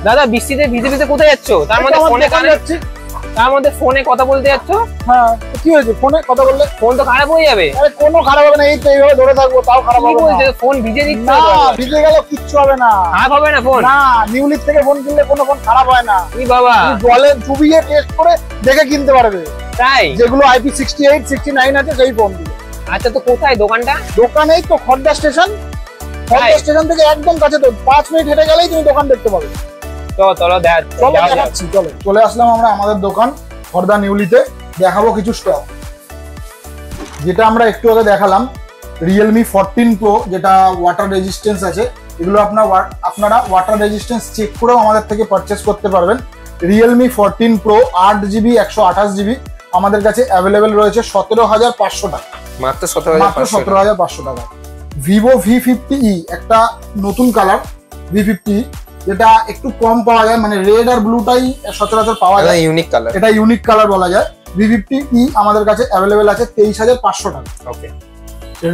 দাদা বৃষ্টিতে ভিজে ভিজে কোথায় যাচ্ছ? তার মধ্যে ফোনে যাচ্ছি, তার মধ্যে ফোনে কথা বলতে যাচ্ছ। হ্যাঁ কি হয়েছে, ফোনে কথা বললে ফোন তো খারাপ হয়ে যাবে। আরে কোনো খারাপ হবে না, এই তো এইভাবে ধরে থাকবো তাও খারাপ হবে না। ফোন ভিজে দিচ্ছে না, ভিজে গেল কিচ্ছু হবে না, খারাপ হবে না ফোন। না, নিউলিট থেকে ফোন কিনলে কোনো ফোন খারাপ হয় না। কি বাবা, জলে ডুবিয়ে টেস্ট করে দেখে কিনতে পারবে। তাই যেগুলো IP68 69 আছে সেই ফোন গুলো। আচ্ছা তো কোথায় দোকানটা? দোকানেই তো খড়দা স্টেশন, খড়দা স্টেশন থেকে একদম কাছে, তো 5 মিনিট হেঁটে গেলেই তুমি দোকান দেখতে পাবে। চলো দেখাচ্ছি। চলে আসলাম আমরা আমাদের দোকান খড়দা নিউলিতে। দেখাবো কিছু স্টক, যেটা আমরা একটু আগে দেখালাম Realme 14 Pro, যেটা ওয়াটার রেজিস্ট্যান্স আছে। এগুলো আপনারা ওয়াটার রেজিস্ট্যান্স চেক করেও আমাদের থেকে পারচেস করতে পারবেন। Realme 14 Pro 8GB 128GB আমাদের কাছে অ্যাভেলেবেল রয়েছে 17,500 টাকা, মাত্র 17,500 টাকা। Vivo V50e একটা নতুন কালার V50e, যেটা একটু কম পাওয়া যায়, মানে রেড আর ব্লুটাই সচরাচর পাওয়া যায়, ইউনিক কালার, এটা ইউনিক কালার বলা যায়। V50e আমাদের কাছে অ্যাভেলেবেল আছে 23,500 টাকা। ওকে।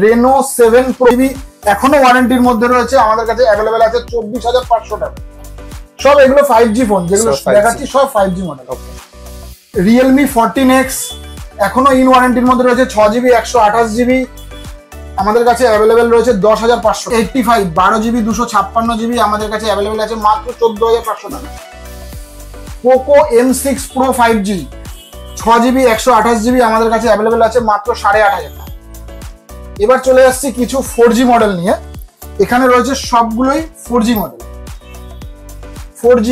Reno 7 Pro এখনো ওয়ারেন্টির মধ্যে রয়েছে, আমাদের কাছে অ্যাভেলেবেল আছে 24,500 টাকা। সব এগুলো 5G ফোন, যেগুলো দেখাচ্ছি সব 5G মডেল। Realme 14X এখনো ইন ওয়ারেন্টির মধ্যে রয়েছে 6GB 128GB, আমাদের কাছে অ্যাভেলেবেল রয়েছে 10,500। 85 12GB 256GB আমাদের কাছে অ্যাভেলেবেল আছে মাত্র 14,500 টাকা। Poco M6 Pro 5G 6GB 128GB আমাদের কাছে অ্যাভেলেবেল আছে মাত্র 8,500 টাকা। এবার চলে আসছি কিছু 4G মডেল নিয়ে। এখানে রয়েছে সবগুলোই 4G model. 4G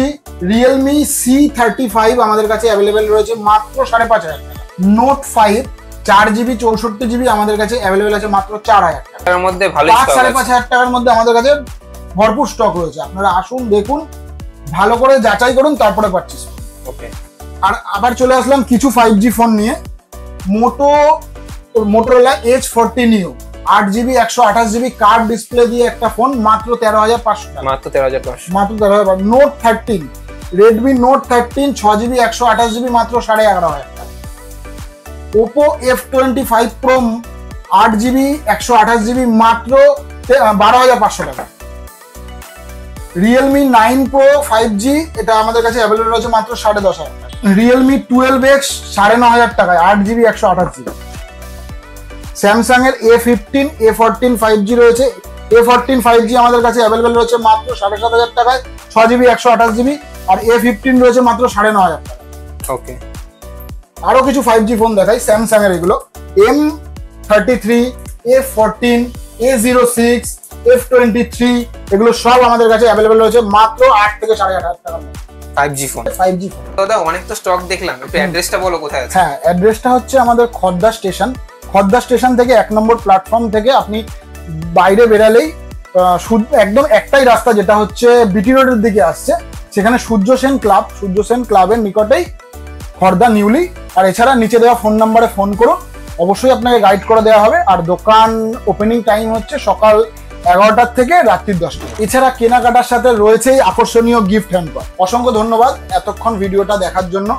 Realme C35 আমাদের কাছে অ্যাভেলেবেল রয়েছে মাত্র 5,500 টাকা। Note 5 4GB 64GB আমাদের কাছে অ্যাভেলেবেল আছে মাত্র 4,000 টাকার মধ্যে। 5,500 টাকার মধ্যে আমাদের কাছে ভরপুর স্টক রয়েছে। আপনারা আসুন, দেখুন, ভালো করে যাচাই করুন, তারপরে পারচেজ করুন। ওকে। আর আবার চলে আসলাম কিছু 5G ফোন নিয়ে। Motorola H40 Neo 8GB 128GB card display দিয়ে একটা ফোন, মাত্র 13,500 টাকা। মাত্র 13,500। Note 13 Redmi Note 13 6GB 128GB মাত্র 11,500 টাকা। Oppo F25 Pro 8GB 128GB মাত্র 12,500 টাকা। Realme 9 Pro 5G এটা আমাদের কাছে অ্যাভেলেবল রয়েছে মাত্র 10,500 টাকা। Realme 12X 9,500 টাকায় 8GB 128GB। Samsung এর A15 A14 5G রয়েছে। A14 5G আমাদের কাছে অ্যাভেলেবল রয়েছে মাত্র 7,500 টাকায় 6GB 128GB, আর A15 রয়েছে মাত্র 9,500 টাকা। ওকে। আরো কিছু 5G ফোন দেখাই স্যামসাং এর। এগুলো M33 F14 A06 F23 এগুলো সব আমাদের কাছে অ্যাভেলেবল রয়েছে মাত্র 8 থেকে 8,500 টাকা। 5G phone. দাদা অনেক তো স্টক দেখলাম, একটু অ্যাড্রেসটা বলো কোথায় আছে? হ্যাঁ, অ্যাড্রেসটা হচ্ছে আমাদের খড়দা স্টেশন। খড়দা স্টেশন থেকে 1 নম্বর প্ল্যাটফর্ম থেকে আপনি বাইরে বেরালেই একদম একটাই রাস্তা, যেটা হচ্ছে বিটি রোডের দিকে আসছে, সেখানে সূর্য সেন ক্লাবের নিকটেই খড়দা নিউলি। আর এছাড়া নিচে দেওয়া ফোন নাম্বারে ফোন করুন, অবশ্যই আপনাকে গাইড করে দেওয়া হবে। আর দোকান ওপেনিং টাইম হচ্ছে সকাল 11টা থেকে রাত্রি 10টা। এছাড়া কেনাকাটার সাথে রয়েছেই আকর্ষণীয় গিফট হ্যাম্পার। অসংখ্য ধন্যবাদ এতক্ষণ ভিডিওটা দেখার জন্য।